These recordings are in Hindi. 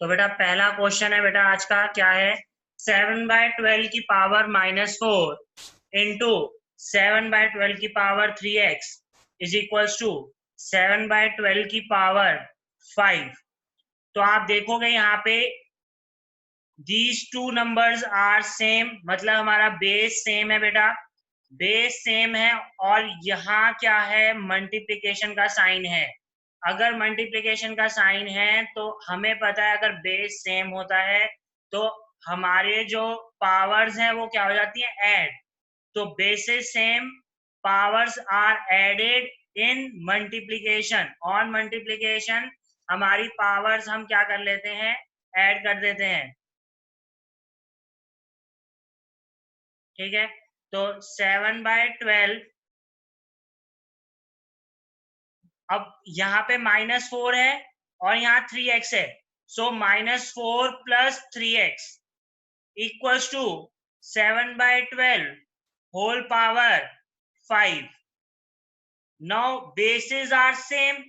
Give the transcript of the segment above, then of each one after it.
तो बेटा पहला क्वेश्चन है बेटा आज का, क्या है? 7/12 की पावर -4 इंटू 7/12 की power 3x is equals to 7/12 की पावर 5। तो आप देखोगे यहाँ पे these two numbers are same, मतलब हमारा बेस सेम है बेटा, बेस सेम है। और यहाँ क्या है? मल्टीप्लिकेशन का साइन है। अगर मल्टीप्लिकेशन का साइन है तो हमें पता है अगर बेस सेम होता है तो हमारे जो पावर्स हैं वो क्या हो जाती है? ऐड। तो bases same, powers are added in multiplication. On multiplication हमारी पावर्स हम क्या कर लेते हैं? ऐड कर देते हैं। ठीक है, तो 7/12, अब यहाँ पे -4 है और यहाँ 3x है, so -4 + 3x equals to 7/12 whole power 5। Now bases are same.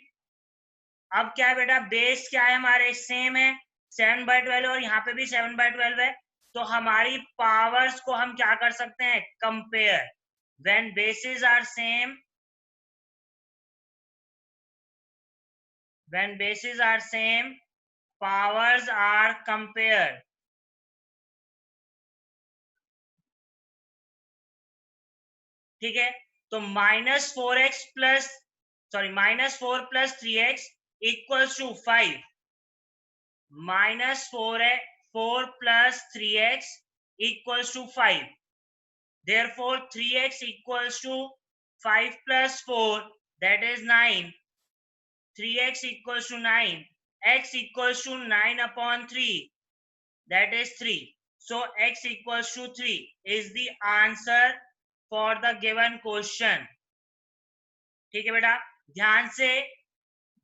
अब क्या है बेटा? बेस क्या है हमारे? सेम है, 7/12, और यहाँ पे भी 7/12 है। तो हमारी पावर्स को हम क्या कर सकते हैं? Compare. When bases are same, when bases are same, powers are compared। ठीक है, तो -4x plus -4 + 3x equals to 5। -4 + 3x equals to 5। Therefore 3x equals to 5 + 4, that is 9। 3x equals to 9, x equals to 9/3, that is 3। So x equals to 3 is the answer for the given question। ठीक है बेटा, ध्यान से,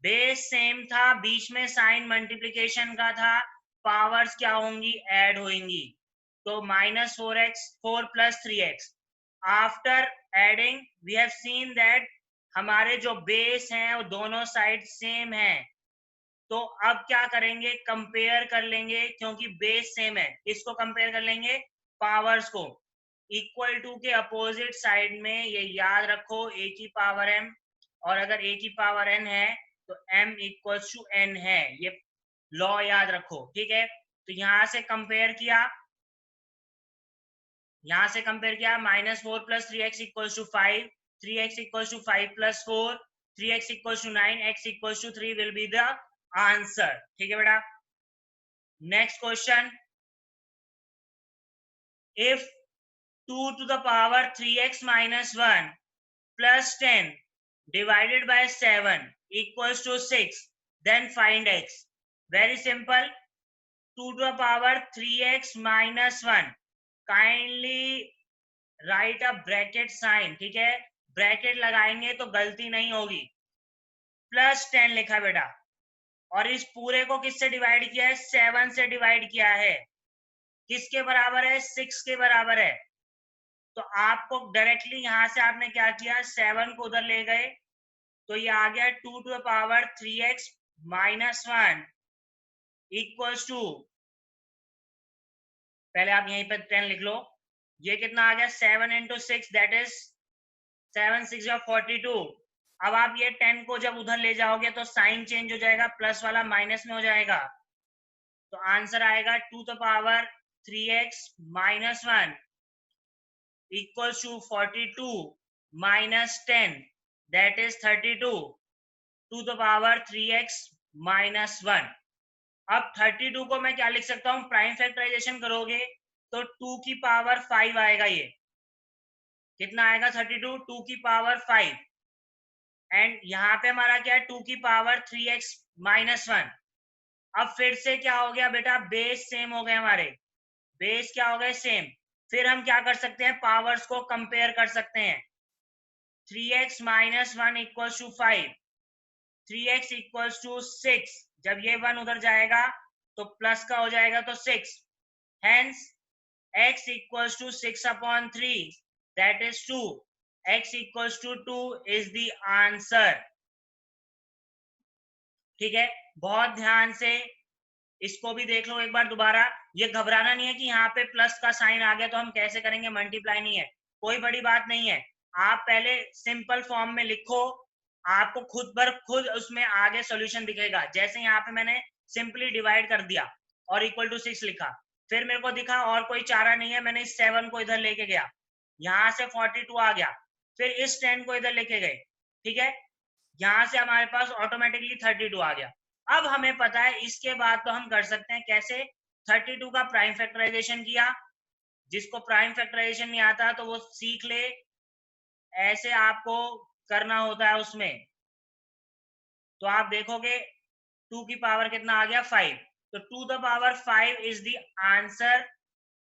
बेस सेम था, बीच में साइन मल्टीप्लिकेशन का था, पावर्स क्या होंगी? ऐड होंगी। तो -4x 4 + 3x, after adding we have seen that हमारे जो बेस हैं वो दोनों साइड सेम है। तो अब क्या करेंगे? कंपेयर कर लेंगे, क्योंकि बेस सेम है। इसको कंपेयर कर लेंगे? पावर्स को। इक्वल टू के अपोजिट साइड में ये याद रखो a की पावर m, और अगर a की पावर n है तो m इक्वल्स टू n है। ये लॉ याद रखो। ठीक है, तो यहां से कंपेयर किया, -4 + 3x equals to 5, 3x equals to 5 + 4, 3x equals to 9, x equals to 3 will be the answer. ठीक है बेटा, next question. If 2 to the power 3x - 1 plus 10 divided by 7 equals to 6, then find x। Very simple, 2 to the power 3x - 1, kindly write a bracket sign। ठीक है, ब्रैकेट लगाएंगे तो गलती नहीं होगी। +10 लिखा बेटा, और इस पूरे को किससे डिवाइड किया है? 7 से डिवाइड किया है। किसके बराबर है? 6 के बराबर है। तो आपको डायरेक्टली यहां से आपने क्या किया? 7 को उधर ले गए, तो ये आ गया 2 to the power 3x - 1 equals to, पहले आप यहीं पर 10 लिख लो। ये कितना आ गया? 7 × 6, दैट इज 7 × 6 = 42। अब आप ये 10 को जब उधर ले जाओगे तो साइन चेंज हो जाएगा, प्लस वाला माइनस में हो जाएगा। तो आंसर आएगा 2 to the power 3x - 1 equals to 42 minus 10, that is 32 to the power 3x - 1। अब 32 को मैं क्या लिख सकता हूं? प्राइम फैक्टराइजेशन करोगे तो 2 की पावर 5 आएगा। ये कितना आएगा? 32 2 की पावर 5, एंड यहाँ पे हमारा क्या है? 2 की पावर 3x - 1। अब फिर से क्या हो गया बेटा? बेस सेम हो गए हमारे, बेस क्या हो गए? सेम। फिर हम क्या कर सकते हैं? पावर्स को कंपेयर कर सकते हैं। 3x - 1 equals to 5, 3x equals to 6। जब ये 1 उधर जाएगा तो प्लस का हो जाएगा तो 6, hence x equals to 6/3, that is 2। x equals to 2 is the answer. ठीक है, बहुत ध्यान से इसको भी देख लो एक बार दोबारा। ये घबराना नहीं है कि यहाँ पे प्लस का साइन आ गया तो हम कैसे करेंगे, मल्टीप्लाई नहीं है, कोई बड़ी बात नहीं है। आप पहले सिंपल फॉर्म में लिखो, आपको खुद बर खुद उसमें आगे सॉल्यूशन दिखेगा। जैसे यहाँ पे मैंने सिंपली डिवाइड कर दिया और इक्वल टू 6 लिखा, फिर मेरे को दिखा और कोई चारा नहीं है, मैंने इस 7 को इधर लेके गया, यहाँ से 42 आ गया, फिर इस 10 को इधर लेके गए, ठीक है, यहाँ से हमारे पास ऑटोमेटिकली 32 आ गया। अब हमें पता है इसके बाद तो हम कर सकते हैं कैसे, 32 का प्राइम फैक्टराइजेशन किया, जिसको प्राइम फैक्टराइजेशन नहीं आता तो वो सीख ले, ऐसे आपको करना होता है उसमें। तो आप देखोगे 2 की पावर कितना आ गया 5, तो 2 the power 5 is the answer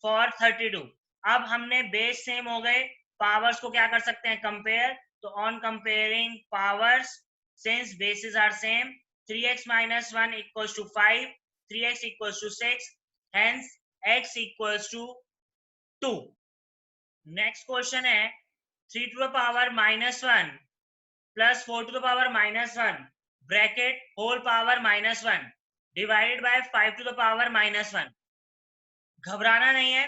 for 32। अब हमने बेस सेम हो गए, पावर्स को क्या कर सकते हैं, कंपेयर। तो on comparing powers, since bases are same, 3x minus 1 equals to 5, 3x equals to 6, hence x equals to 2। Next question है 3 to the power minus 1 plus 4 to the power minus 1 bracket whole power minus 1 divided by 5 to the power minus 1। घबराना नहीं है।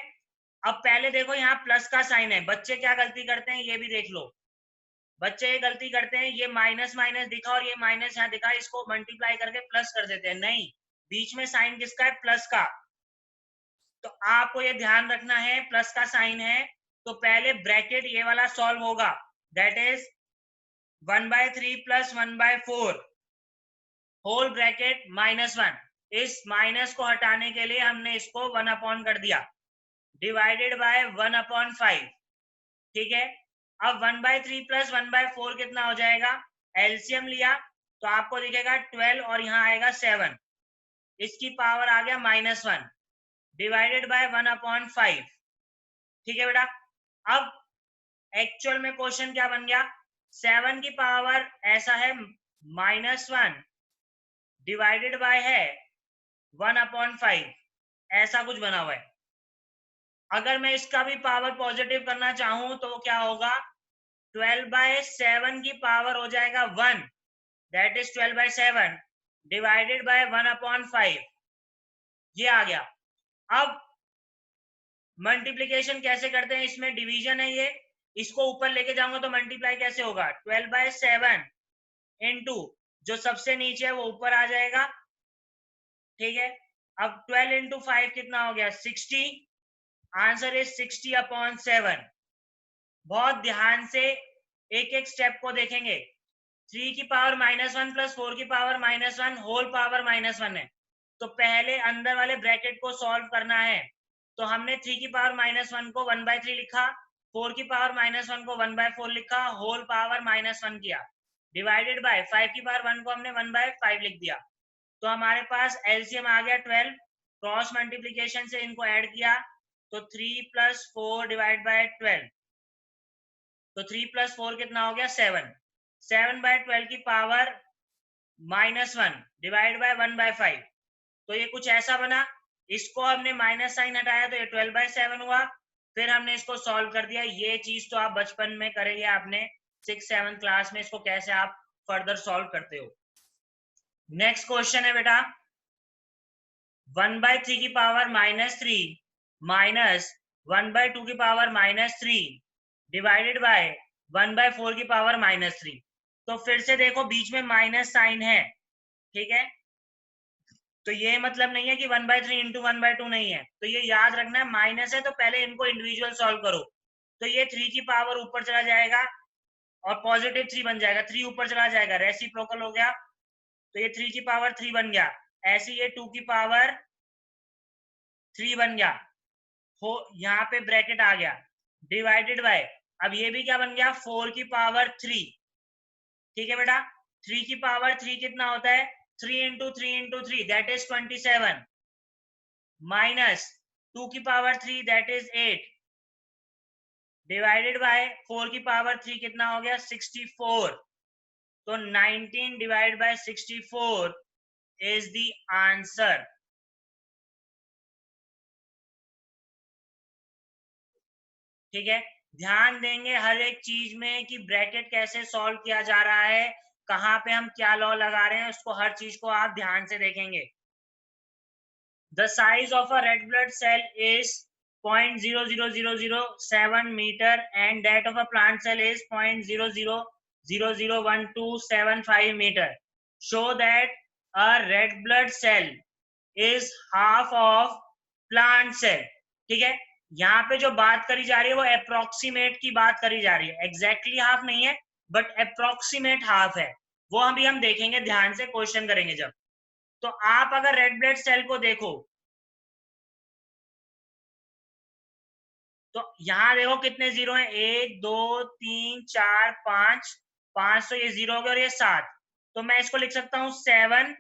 अब पहले देखो यहाँ प्लस का साइन है, बच्चे क्या गलती करते हैं ये भी देख लो। बच्चे ये गलती करते हैं, ये माइनस माइनस दिखा और ये माइनस यहाँ दिखा, इसको मल्टीप्लाई करके प्लस कर देते हैं। नहीं, बीच में साइन किसका है, प्लस का। तो आपको ये ध्यान रखना है, प्लस का साइन है तो पहले ब्रैकेट ये वाला सॉल्व होगा, that is 1/3 plus 1/4 whole bracket -1। इस माइनस को हटाने के लिए हमने इसको 1 कर दिया, डिवाइडेड बाय 1/5, ठीक है। अब 1/3 प्लस 1/4 कितना हो जाएगा, एलसीएम लिया तो आपको दिखेगा 12 और यहाँ आएगा 7, इसकी पावर आ गया -1 डिवाइडेड बाय 1/5, ठीक है बेटा। अब एक्चुअल में क्वेश्चन क्या बन गया, 7 की पावर ऐसा है -1 डिवाइडेड बाय है 1/5, ऐसा कुछ बना हुआ है। अगर मैं इसका भी पावर पॉजिटिव करना चाहूं तो क्या होगा, 12/7 की पावर हो जाएगा 1, दैट इज 12/7 डिवाइडेड बाय 1/5, ये आ गया। अब मल्टीप्लीकेशन कैसे करते हैं, इसमें डिवीजन है ये, इसको ऊपर लेके जाऊंगा तो मल्टीप्लाई कैसे होगा, 12/7 इंटू जो सबसे नीचे है वो ऊपर आ जाएगा, ठीक है। अब 12 इंटू 5 कितना हो गया 60, आंसर इज 60/7। बहुत ध्यान से एक एक स्टेप को देखेंगे। 3 की पावर -1 प्लस 4 की पावर -1 होल पावर -1 है, तो पहले अंदर वाले ब्रैकेट को सॉल्व करना है। तो हमने 3 की पावर -1 को 1/3 लिखा, 4 की पावर -1 को 1/4 लिखा, होल पावर -1 किया, डिवाइडेड बाय 5 की पावर 1 को हमने 1/5 लिख दिया। तो हमारे पास एलसीएम आ गया 12, क्रॉस मल्टीप्लीकेशन से इनको ऐड किया तो 3 + 4 डिवाइड बाय 12, तो 3 + 4 कितना हो गया 7, 7/12 की पावर -1 डिवाइड बाय 1/5, तो ये कुछ ऐसा बना। इसको हमने माइनस साइन हटाया तो ये 12/7 हुआ, फिर हमने इसको सॉल्व कर दिया। ये चीज तो आप बचपन में करेंगे आपने 6-7 क्लास में, इसको कैसे आप फर्दर सॉल्व करते हो। नेक्स्ट क्वेश्चन है बेटा 1/3 की पावर -3 माइनस 1/2 की पावर -3 डिवाइडेड बाय 1/4 की पावर -3। तो फिर से देखो बीच में माइनस साइन है, ठीक है, तो ये मतलब नहीं है कि 1/3 इंटू 1/2 नहीं है, तो ये याद रखना है माइनस है तो पहले इनको इंडिविजुअल सॉल्व करो। तो ये 3 की पावर ऊपर चला जाएगा और पॉजिटिव 3 बन जाएगा, 3 ऊपर चला जाएगा, रेसिप्रोकल हो गया, तो ये 3 की पावर 3 बन गया। ऐसे ये 2 की पावर 3 बन गया, हो यहाँ पे ब्रैकेट आ गया, डिवाइडेड बाय, अब ये भी क्या बन गया 4 की पावर 3, ठीक है बेटा। 3 की पावर 3 कितना होता है, 3 into 3 into 3 that is 27 minus 2 की power 3 that is 8 divided by 4 की पावर 3 कितना हो गया 64, तो 19 divide by 64 is the answer. ठीक है, ध्यान देंगे हर एक चीज में कि ब्रैकेट कैसे सॉल्व किया जा रहा है, कहाँ पे हम क्या लॉ लगा रहे हैं, उसको हर चीज को आप ध्यान से देखेंगे। the size of a red blood cell is 0.00007 meter and that of a plant cell is 0.00001275 meter. Show that a red blood cell is half of plant cell. ठीक है, यहाँ पे जो बात करी जा रही है वो अप्रोक्सीमेट की बात करी जा रही है, एग्जैक्टली हाफ नहीं है बट अप्रोक्सीमेट हाफ है, वो अभी हम देखेंगे, ध्यान से क्वेश्चन करेंगे जब। तो आप अगर रेड ब्लड सेल को देखो तो यहाँ देखो कितने जीरो हैं, 1 2 3 4 5, 5 तो ये जीरो हो गया और ये 7, तो मैं इसको लिख सकता हूँ 7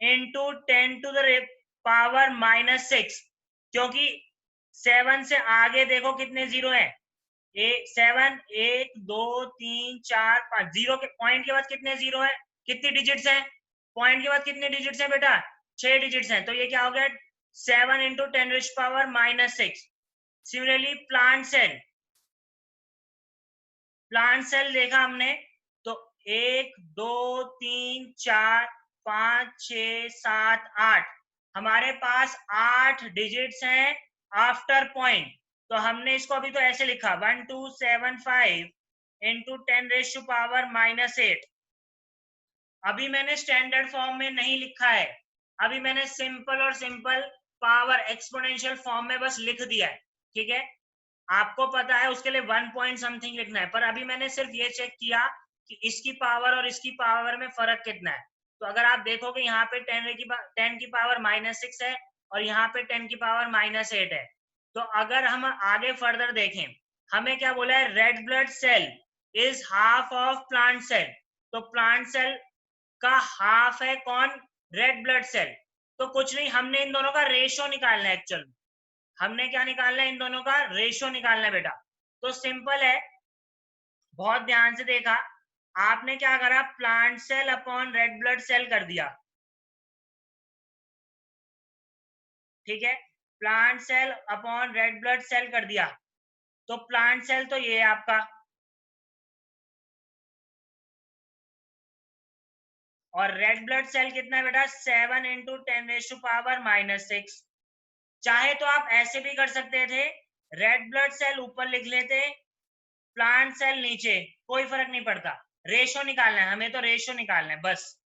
इंटू 10 टू द पावर -6, क्योंकि 7 से आगे देखो कितने जीरो हैं, 7 1 2 3 4 5, जीरो के पॉइंट के बाद कितने जीरो है, कितनी डिजिट्स हैं, पॉइंट के बाद कितने डिजिट्स हैं बेटा, 6 डिजिट्स हैं, तो ये क्या हो गया 7 इंटू 10⁻⁻6। सिमिलरली प्लांट सेल देखा हमने तो 1 2 3 4 5 6 7 8, हमारे पास 8 डिजिट्स हैं आफ्टर पॉइंट, तो हमने इसको अभी तो ऐसे लिखा 1275 इंटू 10⁻⁻8। अभी मैंने स्टैंडर्ड फॉर्म में नहीं लिखा है, अभी मैंने सिंपल पावर एक्सपोनेंशियल फॉर्म में बस लिख दिया है, ठीक है। आपको पता है उसके लिए 1 पॉइंट समथिंग लिखना है, पर अभी मैंने सिर्फ ये चेक किया कि इसकी पावर और इसकी पावर में फर्क कितना है। तो अगर आप देखोगे यहाँ पे 10 की पावर -6 है और यहाँ पे 10 की पावर -8 है, तो अगर हम आगे फर्दर देखें, हमें क्या बोला है, red blood cell is half of plant cell, तो प्लांट सेल का हाफ है कौन, रेड ब्लड सेल। तो कुछ नहीं, हमने इन दोनों का रेशियो निकालना है, एक्चुअल हमने क्या निकालना है, इन दोनों का रेशियो निकालना है बेटा। तो सिंपल है, बहुत ध्यान से देखा, आपने क्या करा, plant cell upon red blood cell कर दिया, ठीक है, plant cell upon red blood cell कर दिया, तो प्लांट सेल तो ये है आपका, और रेड ब्लड सेल कितना है बेटा, 7 इंटू 10⁻⁻6। चाहे तो आप ऐसे भी कर सकते थे, रेड ब्लड सेल ऊपर लिख लेते, प्लांट सेल नीचे, कोई फर्क नहीं पड़ता, रेशो निकालना है हमें, तो रेशो निकालना है बस।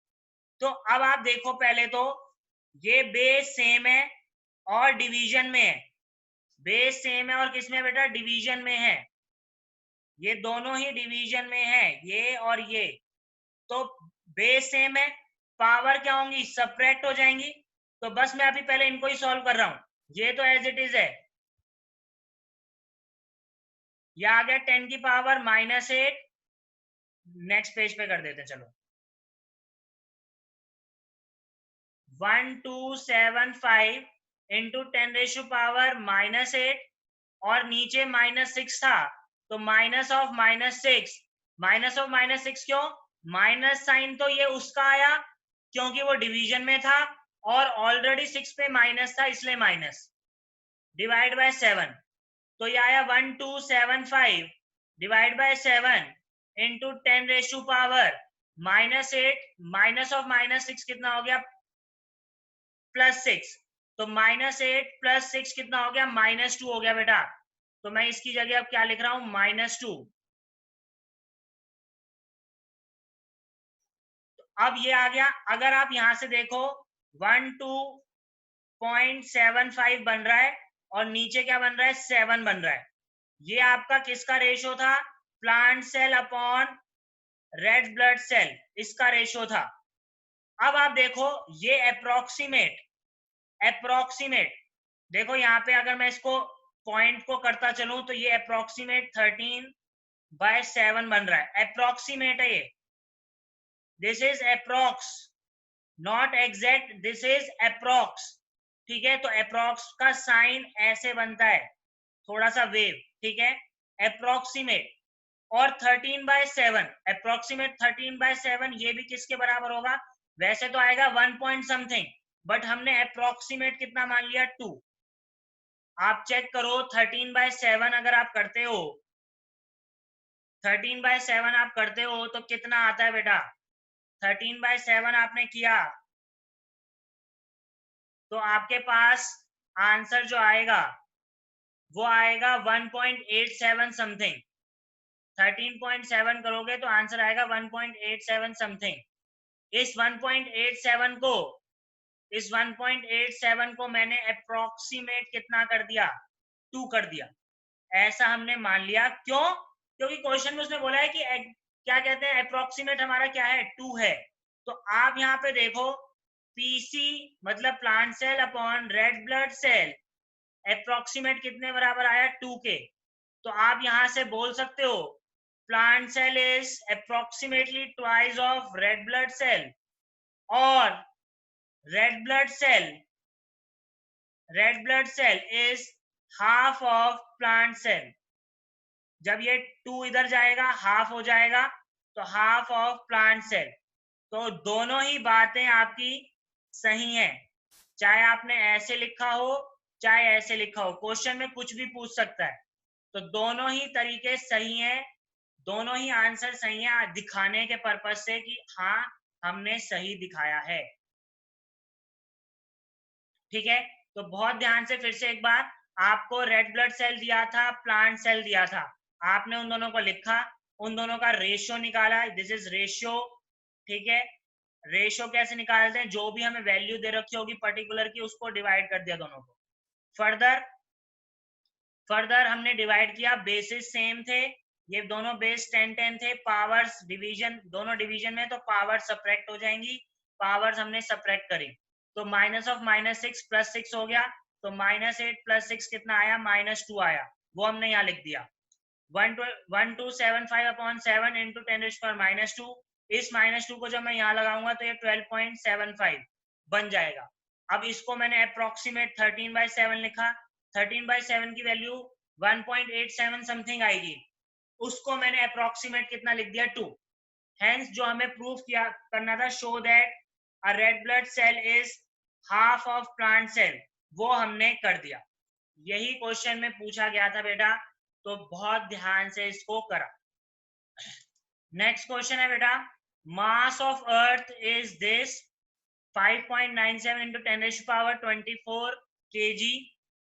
तो अब आप देखो, पहले तो ये बेस सेम है और डिवीजन में है, बेस सेम है और किसमें बेटा, डिवीजन में है, ये दोनों ही डिवीजन में है, ये और ये, तो बेस सेम है, पावर क्या होंगी, सब्ट्रैक्ट हो जाएंगी, तो बस मैं अभी पहले इनको ही सॉल्व कर रहा हूं, ये तो एज इट इज है, ये आ गया 10 की पावर -8, नेक्स्ट पेज पे कर देते हैं, चलो 1275 इंटू 10⁻⁻8 और नीचे -6 था, तो -6, -6 क्यों, माइनस साइन तो ये उसका आया क्योंकि वो डिवीजन में था और ऑलरेडी 6 पे माइनस था, इसलिए माइनस, डिवाइड बाय 7, तो ये आया 1275 डिवाइड बाय 7 इंटू 10⁻⁻8, -6 कितना हो गया, +6, तो -8 + 6 कितना हो गया, -2 हो गया बेटा, तो मैं इसकी जगह अब क्या लिख रहा हूं, -2। तो अब ये आ गया, अगर आप यहां से देखो 12.75 बन रहा है और नीचे क्या बन रहा है, 7 बन रहा है, ये आपका किसका रेशो था, plant cell upon red blood cell, इसका रेशो था। अब आप देखो ये अप्रोक्सीमेट देखो यहाँ पे, अगर मैं इसको पॉइंट को करता चलूं तो ये अप्रोक्सीमेट 13/7 बन रहा है, अप्रोक्सीमेट है ये, this is approx, not exact, this is approx, ठीक है। तो अप्रोक्स का साइन ऐसे बनता है, थोड़ा सा वेव, ठीक है, अप्रोक्सीमेट, और 13/7, अप्रोक्सीमेट 13/7 ये भी किसके बराबर होगा, वैसे तो आएगा 1 पॉइंट समथिंग, बट हमने अप्रोक्सीमेट कितना मान लिया, 2। आप चेक करो 13/7 अगर आप करते हो, 13/7 आप करते हो तो कितना आता है बेटा, 13/7 आपने किया तो आपके पास आंसर जो आएगा वो आएगा 1.87 समथिंग। 13.7 करोगे तो आंसर आएगा 1.87 समथिंग। इस 1.87 को मैंने अप्रोक्सीमेट कितना कर दिया, 2 कर दिया। ऐसा हमने मान लिया। क्यों? क्योंकि क्वेश्चन में उसने बोला है कि क्या कहते हैं, अप्रोक्सीमेट हमारा क्या है, 2 है। तो आप यहाँ पे देखो, पीसी मतलब plant cell upon red blood cell, approximate कितने बराबर आया, 2 के। तो आप यहां से बोल सकते हो plant cell is approximately twice of red blood cell, और red blood cell is half of plant cell. जब ये 2 इधर जाएगा हाफ हो जाएगा, तो हाफ ऑफ प्लांट सेल। तो दोनों ही बातें आपकी सही हैं, चाहे आपने ऐसे लिखा हो चाहे ऐसे लिखा हो, क्वेश्चन में कुछ भी पूछ सकता है। तो दोनों ही तरीके सही हैं, दोनों ही आंसर सही है, दिखाने के पर्पज से कि हाँ हमने सही दिखाया है। ठीक है, तो बहुत ध्यान से फिर से एक बार, आपको रेड ब्लड सेल दिया था, प्लांट सेल दिया था, आपने उन दोनों को लिखा, उन दोनों का रेशियो निकाला, दिस इज रेशियो। ठीक है, रेशियो कैसे निकालते हैं, जो भी हमें वैल्यू दे रखी होगी पर्टिकुलर की, उसको डिवाइड कर दिया दोनों को। फर्दर हमने डिवाइड किया, बेसिस सेम थे, ये दोनों बेस 10-10 थे, पावर्स डिवीजन, दोनों डिवीजन में तो पावर सब्ट्रैक्ट हो जाएंगी, पावर्स हमने सब्ट्रैक्ट करी, तो माइनस ऑफ -6 + 6 हो गया, तो -8 + 6 कितना आया, -2 आया, वो हमने यहाँ लिख दिया। 1275 अपॉन 7 इंटू 10⁻²। इस -2 को जब मैं यहाँ लगाऊंगा तो ये 12.75 बन जाएगा। अब इसको मैंने अप्रोक्सीमेट 13/7 लिखा, 13/7 की वैल्यू 1.87 समथिंग आएगी, उसको मैंने अप्रोक्सीमेट कितना लिख दिया, 2। हेंस जो हमें प्रूफ किया करना था, show that a red blood cell is half of plant cell, वो हमने कर दिया। यही क्वेश्चन में पूछा गया था बेटा, तो बहुत ध्यान से इसको करा। नेक्स्ट क्वेश्चन है बेटा, mass of earth is this 5.97 into 10⁻24 kg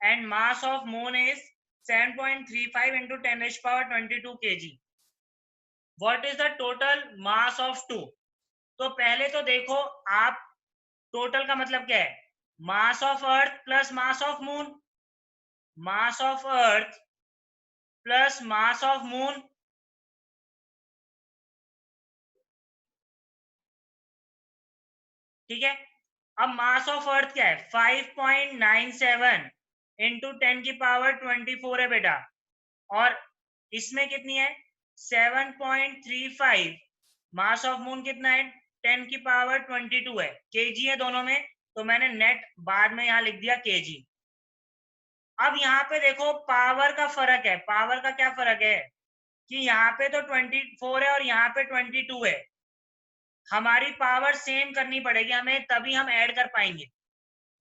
and mass of moon is 7.35 into 10⁻22 kg. What is the total mass of 2? तो पहले तो देखो आप, टोटल का मतलब क्या है, mass of earth plus mass of moon, mass of earth plus mass of moon. ठीक है, अब मास ऑफ अर्थ क्या है, 5.97 इंटू 10⁻24 है बेटा, और इसमें कितनी है, 7.35। मास ऑफ मून कितना है, 10⁻22 है, केजी है दोनों में, तो मैंने नेट बाद में यहाँ लिख दिया केजी। अब यहाँ पे देखो पावर का फर्क है, पावर का क्या फर्क है कि यहाँ पे तो 24 है और यहाँ पे 22 है, हमारी पावर सेम करनी पड़ेगी हमें, तभी हम ऐड कर पाएंगे।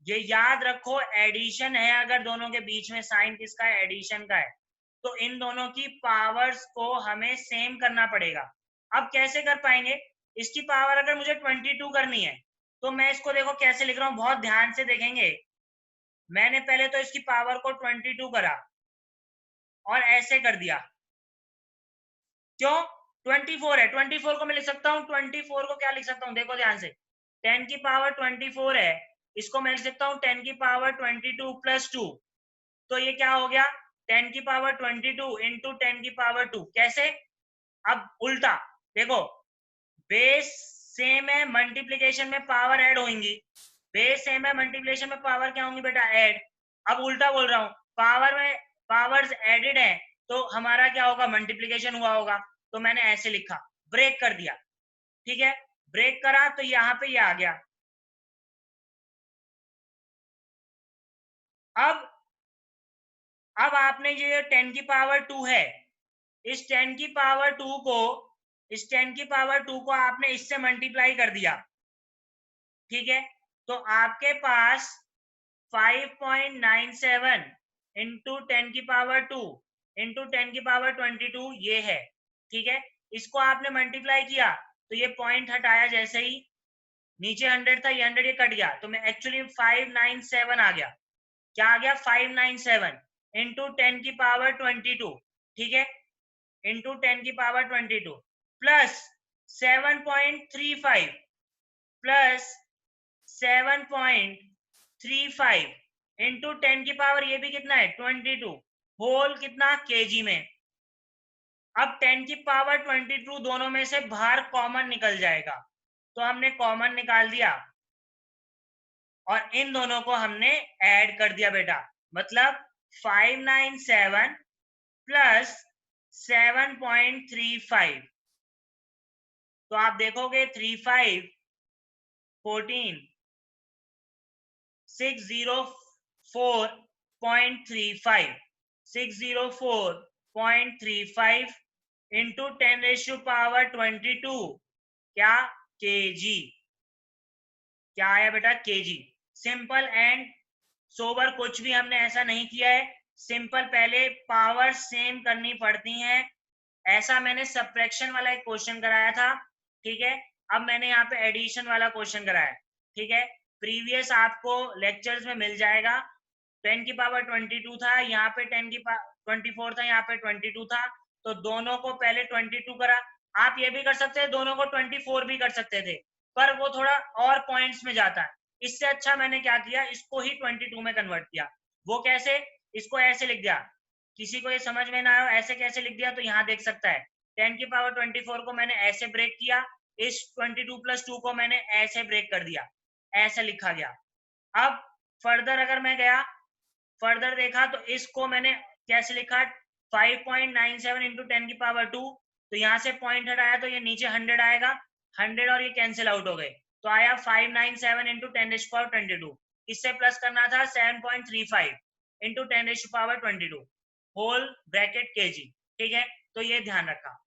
ये याद रखो, एडिशन है, अगर दोनों के बीच में साइन किसका है, एडिशन का है, तो इन दोनों की पावर्स को हमें सेम करना पड़ेगा। अब कैसे कर पाएंगे, इसकी पावर अगर मुझे 22 करनी है, तो मैं इसको देखो कैसे लिख रहा हूं, बहुत ध्यान से देखेंगे। मैंने पहले तो इसकी पावर को 22 करा और ऐसे कर दिया, क्यों, 24 है, 24 को मैं लिख सकता हूँ, 24 को क्या लिख सकता हूँ, देखो ध्यान से, 10⁻24 है, इसको मैं लिख सकता हूँ 10⁻22 + 2, तो ये क्या हो गया, 10⁻22 इंटू 10⁻2। कैसे, अब उल्टा देखो, बेस सेम है, मल्टीप्लीकेशन में पावर ऐड होंगी, बेस सेम है, मल्टीप्लीकेशन में पावर क्या होंगी बेटा, ऐड। अब उल्टा बोल रहा हूँ, पावर में पावर्स एडेड है, तो हमारा क्या होगा, मल्टीप्लीकेशन हुआ होगा, तो मैंने ऐसे लिखा, ब्रेक कर दिया। ठीक है, ब्रेक करा तो यहाँ पे ये आ गया। अब आपने ये 10⁻2 है, इस 10⁻2 को, इस 10⁻2 को आपने इससे मल्टीप्लाई कर दिया। ठीक है, तो आपके पास 5.97 इंटू 10⁻2 इंटू 10⁻22 ये है। ठीक है, इसको आपने मल्टीप्लाई किया तो ये पॉइंट हटाया जैसे ही, नीचे 100 था, ये 100 ये कट गया, तो मैं एक्चुअली 597 आ गया। क्या आ गया? 597 इंटू 10 की पावर 22, ठीक है, इंटू 10 की पावर 22 प्लस 7.35 प्लस 7.35 इंटू 10 की पावर ये भी कितना है 22 होल कितना केजी में। अब 10 की पावर 22 दोनों में से बाहर कॉमन निकल जाएगा, तो हमने कॉमन निकाल दिया और इन दोनों को हमने ऐड कर दिया बेटा। मतलब 597 प्लस 7.35, तो आप देखोगे 35 14 604.35 604.35 इंटू 10⁻²2 क्या केजी, क्या आया बेटा केजी। सिंपल एंड सोबर, कुछ भी हमने ऐसा नहीं किया है, सिंपल पहले पावर सेम करनी पड़ती हैं। ऐसा मैंने सब्ट्रैक्शन वाला एक क्वेश्चन कराया था, ठीक है, अब मैंने यहाँ पे एडिशन वाला क्वेश्चन कराया, ठीक है, प्रीवियस आपको लेक्चर्स में मिल जाएगा। 10 की पावर 22 था, यहाँ पे 10 की 24 था, यहाँ पे 22 था, तो दोनों को पहले 22 करा। आप ये भी कर सकते हैं, दोनों को 24 भी कर सकते थे, पर वो थोड़ा और पॉइंट्स में जाता है। इससे अच्छा मैंने क्या किया, इसको ही 22 में कन्वर्ट किया। वो कैसे? इसको ऐसे लिख दिया, किसी को ये समझ में ना आयो ऐसे कैसे लिख दिया, तो यहाँ देख सकता है 10 की पावर 24 को मैंने ऐसे ब्रेक किया, इस 22 + 2 को मैंने ऐसे ब्रेक कर दिया, ऐसे लिखा गया। अब फर्दर अगर मैं गया, फर्दर देखा तो इसको मैंने कैसे लिखा 5.97 इंटू 10 की पावर 2, तो यहाँ से पॉइंट हटाया तो ये नीचे 100 आएगा, 100 और ये कैंसिल आउट हो गए, तो आया 597 इंटू 10⁻22। इससे प्लस करना था 7.35 इंटू 10⁻22 होल ब्रैकेट केजी, ठीक है, तो ये ध्यान रखा।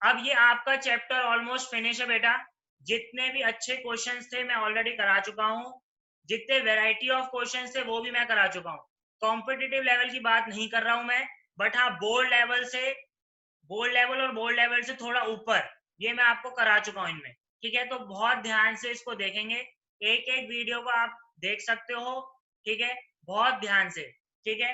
अब ये आपका चैप्टर ऑलमोस्ट फिनिश है बेटा। जितने भी अच्छे क्वेश्चंस थे मैं ऑलरेडी करा चुका हूँ, जितने वैरायटी ऑफ क्वेश्चंस थे वो भी मैं करा चुका हूँ। कॉम्पिटिटिव लेवल की बात नहीं कर रहा हूं मैं, बट हाँ बोर्ड लेवल से, बोर्ड लेवल और बोर्ड लेवल से थोड़ा ऊपर ये मैं आपको करा चुका हूँ इनमें, ठीक है। तो बहुत ध्यान से इसको देखेंगे, एक एक वीडियो को आप देख सकते हो, ठीक है, बहुत ध्यान से, ठीक है।